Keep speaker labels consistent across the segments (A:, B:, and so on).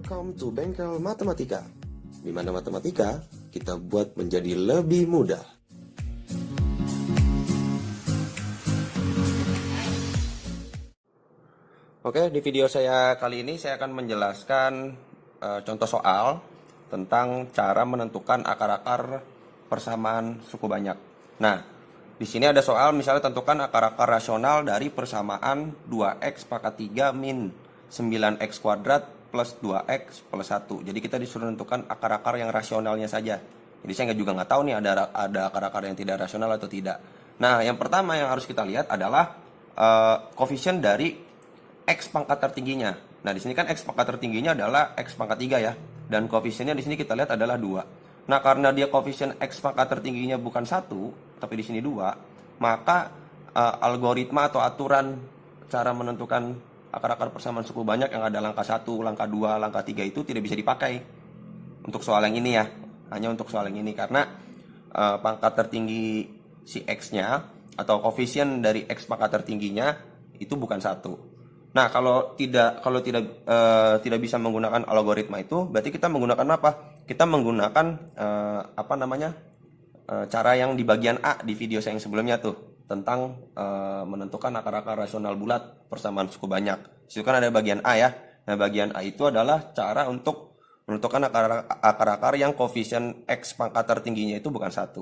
A: Welcome to Bengkel Matematika, di mana matematika kita buat menjadi lebih mudah. Oke, di video saya kali ini saya akan menjelaskan contoh soal tentang cara menentukan akar-akar persamaan suku banyak. Nah, di sini ada soal misalnya tentukan akar-akar rasional dari persamaan 2x pangkat 3 min 9x kuadrat plus 2x plus 1. Jadi kita disuruh menentukan akar-akar yang rasionalnya saja. Jadi saya juga nggak tahu nih ada akar-akar yang tidak rasional atau tidak. Nah, yang pertama yang harus kita lihat adalah koefisien dari x pangkat tertingginya. Nah, di sini kan x pangkat tertingginya adalah x pangkat 3 ya. Dan koefisiennya di sini kita lihat adalah 2. Nah, karena dia koefisien x pangkat tertingginya bukan 1, tapi di sini 2, maka algoritma atau aturan cara menentukan akar-akar persamaan suku banyak yang ada langkah 1, langkah 2, langkah 3 itu tidak bisa dipakai untuk soal yang ini ya. Hanya untuk soal yang ini karena pangkat tertinggi si x-nya atau koefisien dari x pangkat tertingginya itu bukan 1. Nah, kalau tidak bisa menggunakan algoritma itu, berarti kita menggunakan apa? Kita menggunakan cara yang di bagian A di video saya yang sebelumnya tuh tentang menentukan akar-akar rasional bulat persamaan suku banyak. Itu kan ada bagian A ya. Nah, bagian A itu adalah cara untuk menentukan akar-akar yang koefisien x pangkat tertingginya itu bukan 1.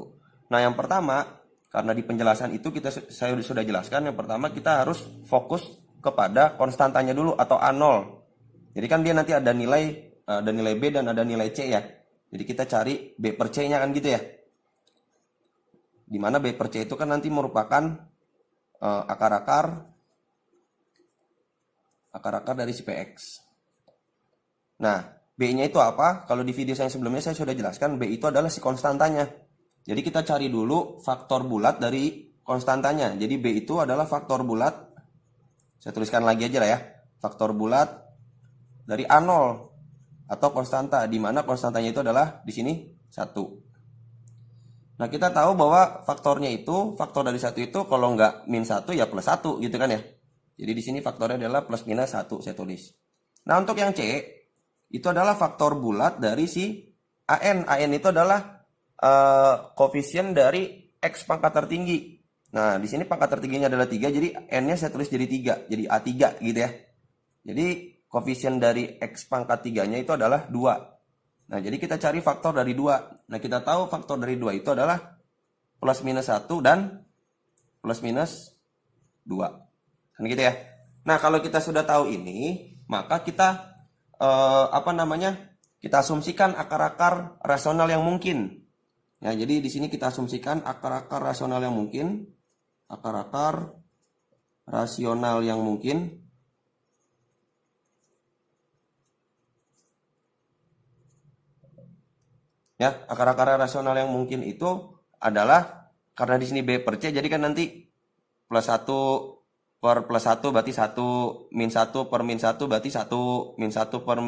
A: Nah, yang pertama, karena di penjelasan itu saya sudah jelaskan, yang pertama kita harus fokus kepada konstantanya dulu atau A0. Jadi kan dia nanti ada nilai B dan ada nilai C ya. Jadi kita cari B per C-nya kan gitu ya. Dimana B per C itu kan nanti merupakan akar-akar dari si PX. Nah, B-nya itu apa? Kalau di video saya sebelumnya saya sudah jelaskan, B itu adalah si konstantanya. Jadi kita cari dulu faktor bulat dari konstantanya. Jadi B itu adalah faktor bulat. Saya tuliskan lagi aja lah ya. Faktor bulat dari A0 atau konstanta, di mana konstantanya itu adalah di sini 1. Nah, kita tahu bahwa faktor dari 1 itu kalau nggak min 1 ya plus 1 gitu kan ya. Jadi di sini faktornya adalah plus minus 1 saya tulis. Nah, untuk yang C itu adalah faktor bulat dari si AN. AN itu adalah koefisien dari X pangkat tertinggi. Nah, di sini pangkat tertingginya adalah 3, jadi N-nya saya tulis jadi 3, jadi A3 gitu ya. Jadi koefisien dari X pangkat 3-nya itu adalah 2. Nah, jadi kita cari faktor dari 2. Nah, kita tahu faktor dari 2 itu adalah plus minus 1 dan plus minus 2. Kan gitu ya. Nah, kalau kita sudah tahu ini, maka kita kita asumsikan akar-akar rasional yang mungkin. Ya, jadi di sini kita asumsikan akar-akar rasional yang mungkin. Akar-akar rasional yang mungkin. Ya, akar-akar rasional yang mungkin itu adalah karena di sini B per C, jadi kan nanti plus 1 per plus 1 berarti 1, min 1 per min 1 berarti 1, min 1 per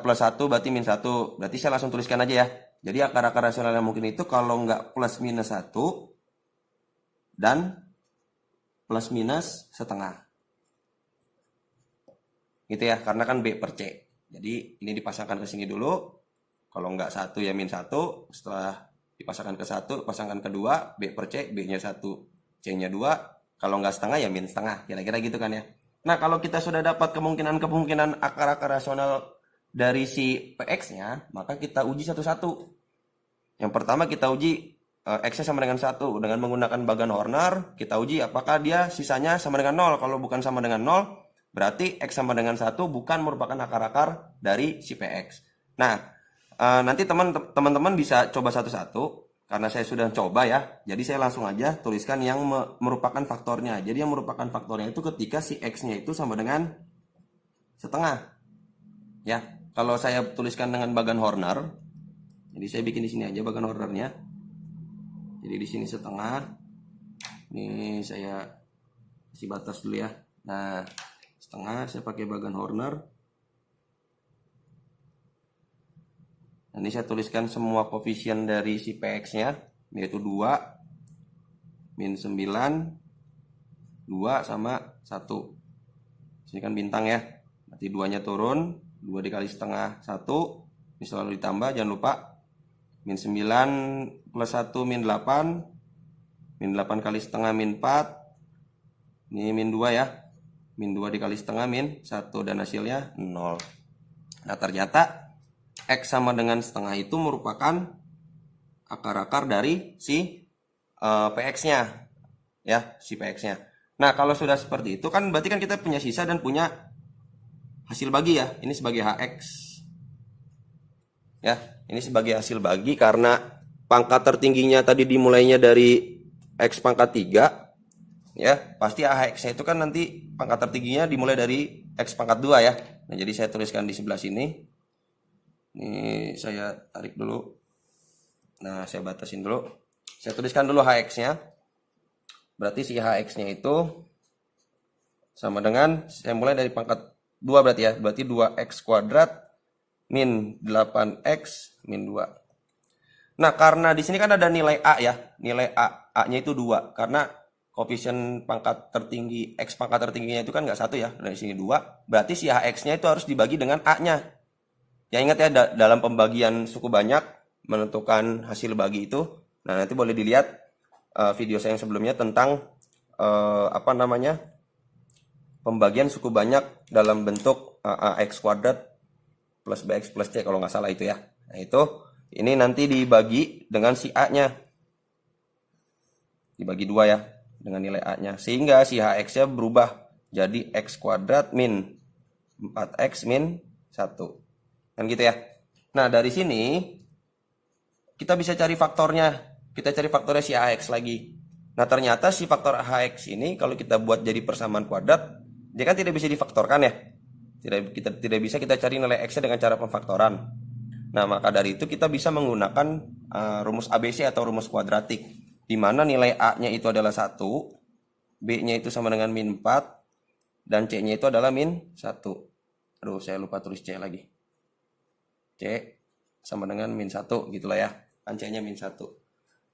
A: plus 1 berarti min 1. Berarti saya langsung tuliskan aja ya. Jadi akar-akar rasional yang mungkin itu kalau nggak plus minus 1 dan plus minus setengah. Gitu ya, karena kan B per C. Jadi ini dipasangkan ke sini dulu. Kalau nggak 1 ya min 1, setelah dipasangkan ke 1, pasangkan ke 2, B per C, B-nya 1, C-nya 2, kalau nggak setengah ya min setengah, kira-kira gitu kan ya. Nah, kalau kita sudah dapat kemungkinan akar-akar rasional dari si PX-nya, maka kita uji satu-satu. Yang pertama kita uji X-nya sama dengan 1, dengan menggunakan bagan Horner, kita uji apakah dia sisanya sama dengan 0, kalau bukan sama dengan 0, berarti X sama dengan 1 bukan merupakan akar-akar dari si PX. Nah, nanti teman-teman bisa coba satu-satu karena saya sudah coba ya. Jadi saya langsung aja tuliskan yang merupakan faktornya. Jadi yang merupakan faktornya itu ketika si X-nya itu sama dengan setengah. Ya, kalau saya tuliskan dengan bagan Horner, jadi saya bikin di sini aja bagan Hornernya. Jadi di sini setengah. Ini saya kasih batas dulu ya. Nah, setengah saya pakai bagan Horner. Ini saya tuliskan semua koefisien dari si PX-nya, yaitu 2, min 9, 2 sama 1. Sini kan bintang ya. Berarti 2-nya turun, 2 dikali setengah 1. Ini selalu ditambah, jangan lupa. Min 9 plus 1 min 8. Min 8 kali setengah min 4. Ini min 2 ya. Min 2 dikali setengah min 1 dan hasilnya 0. Nah ternyata X sama dengan setengah itu merupakan akar-akar dari si PX-nya. Ya, si PX-nya. Nah kalau sudah seperti itu kan berarti kan kita punya sisa dan punya hasil bagi ya. Ini sebagai HX. Ya, ini sebagai hasil bagi karena pangkat tertingginya tadi dimulainya dari X pangkat 3. Ya, pasti AHX-nya itu kan nanti pangkat tertingginya dimulai dari X pangkat 2 ya. Nah, jadi saya tuliskan di sebelah sini. Ini saya tarik dulu. Nah, saya batasin dulu. Saya tuliskan dulu HX-nya. Berarti si HX-nya itu sama dengan, saya mulai dari pangkat 2 berarti ya. Berarti 2X kuadrat min 8X min 2. Nah, karena di sini kan ada nilai A ya. Nilai A-nya itu 2. Karena koefisien pangkat tertinggi, X pangkat tertingginya itu kan nggak 1 ya. Dari sini 2. Berarti si HX-nya itu harus dibagi dengan A-nya. Ya ingat ya, dalam pembagian suku banyak, menentukan hasil bagi itu. Nah, nanti boleh dilihat video saya yang sebelumnya tentang pembagian suku banyak dalam bentuk AX kuadrat plus BX plus C kalau nggak salah itu ya. Nah itu, ini nanti dibagi dengan si A-nya. Dibagi 2 ya, dengan nilai A-nya. Sehingga si HX-nya berubah jadi X kuadrat min 4X min 1. Kan gitu ya. Nah dari sini, kita bisa cari faktornya. Kita cari faktornya si AX lagi. Nah ternyata si faktor AX ini kalau kita buat jadi persamaan kuadrat, dia kan tidak bisa difaktorkan ya. Tidak bisa kita cari nilai X-nya dengan cara pemfaktoran. Nah, maka dari itu kita bisa menggunakan rumus ABC atau rumus kuadratik. Di mana nilai A-nya itu adalah 1, B-nya itu sama dengan min 4, dan C-nya itu adalah min 1. Aduh, saya lupa tulis C lagi. C sama dengan min 1, gitulah ya. Kan C-nya min 1.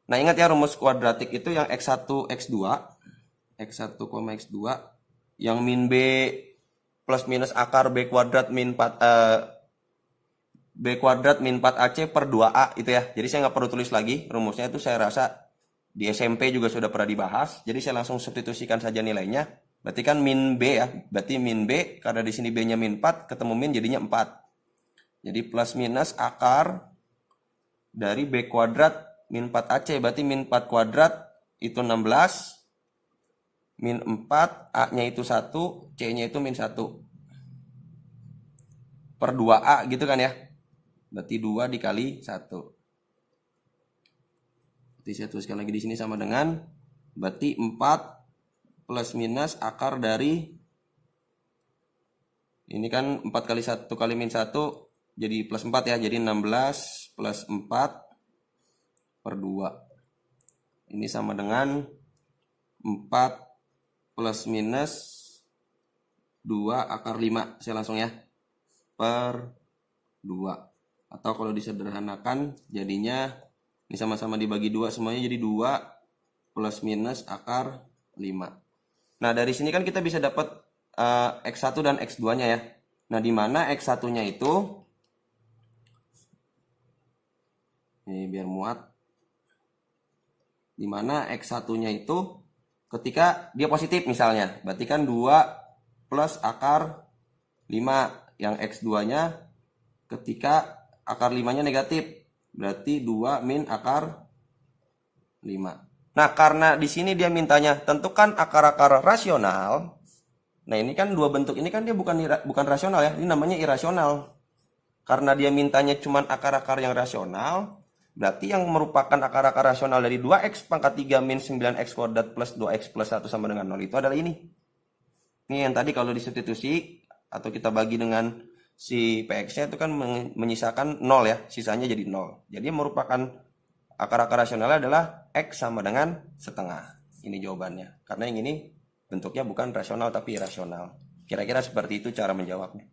A: Nah, ingat ya rumus kuadratik itu yang X1, X2, X1, X2, yang min B plus minus akar B kuadrat min 4 B kuadrat min 4AC per 2A itu ya. Jadi saya nggak perlu tulis lagi rumusnya, itu saya rasa di SMP juga sudah pernah dibahas. Jadi saya langsung substitusikan saja nilainya. Berarti kan min B ya. Berarti min B karena di sini B-nya min 4 ketemu min jadinya 4. Jadi plus minus akar dari B kuadrat min 4AC, berarti min 4 kuadrat itu 16. Min 4, A-nya itu 1, C-nya itu min 1. Per 2A gitu kan ya. Berarti 2 dikali 1. Berarti saya tuliskan lagi di sini sama dengan, berarti 4 plus minus akar dari, ini kan 4 kali 1 kali min 1, jadi plus 4 ya. Jadi 16 plus 4 per 2. Ini sama dengan 4 plus minus 2 akar 5. Saya langsung ya. Per 2. Atau kalau disederhanakan jadinya, ini sama-sama dibagi 2 semuanya jadi 2 plus minus akar 5. Nah dari sini kan kita bisa dapat X1 dan X2 nya ya. Nah di mana X1 nya itu, ini biar muat, di mana X1 nya itu ketika dia positif misalnya, berarti kan 2 plus akar 5. Yang X2-nya ketika akar 5-nya negatif, berarti 2 min akar 5. Nah, karena di sini dia mintanya tentukan akar-akar rasional. Nah, ini kan dua bentuk ini kan dia bukan rasional ya, ini namanya irasional. Karena dia mintanya cuma akar-akar yang rasional, berarti yang merupakan akar-akar rasional dari 2x pangkat 3 min 9x kuadrat plus 2x plus 1 sama dengan 0 itu adalah ini. Ini yang tadi kalau disubstitusi atau kita bagi dengan si PX-nya itu kan menyisakan 0 ya, sisanya jadi 0. Jadi yang merupakan akar-akar rasional adalah X sama dengan setengah. Ini jawabannya. Karena yang ini bentuknya bukan rasional tapi irasional. Kira-kira seperti itu cara menjawabnya.